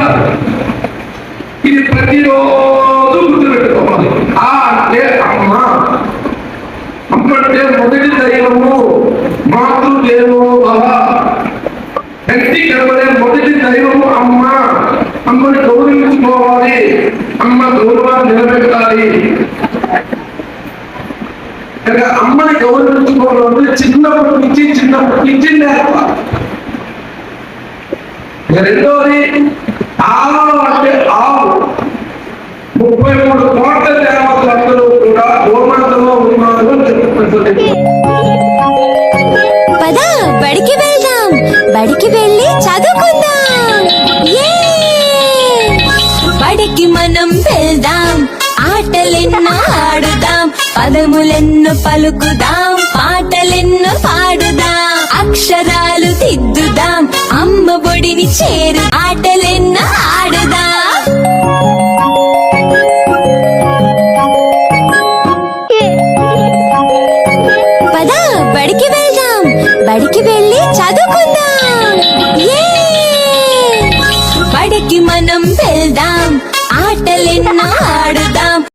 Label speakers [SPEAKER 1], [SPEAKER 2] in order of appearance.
[SPEAKER 1] అంటారు. ఇది ప్రతిరోజు గుర్తుపెట్టుకోవాలి. ఆ అంటే అమ్మ. అమ్మ అంటే మొదటి దైవము, మాతృదేవో భవ. వ్యక్తి కలవలే మొదటి దైవము అమ్మ. అమ్మని గౌరవించుకోవాలి, అమ్మ గౌరవాన్ని నిలబెట్టాలి. అమ్మని గౌరవించుకోవాలి చిన్నప్పటి నుంచి నేర్పాలి. రెండోది ఆవు అంటే ఆవు. 33 కోట్ల దేవతలందరూ కూడా గోమాతలో ఉన్నారు అని చెప్పుకుంటుంది.
[SPEAKER 2] పద బడికి వెళ్దాం, బడికి వెళ్ళి చదువుకుందాం. బడికి మనం వెళ్దాం, ఆటలెన్నో ఆడుదాం, పదములెన్నో పలుకుదాం, పాటలెన్నో పాడుదాం, అక్షరాలు దిద్దుదాం, అమ్మ బొడిని చేరు ఆటలెన్నో ఆడుదాం. పద బడికి వెళ్దాం, బడికి వెళ్ళి చదువుకుందాం. బడికి మనం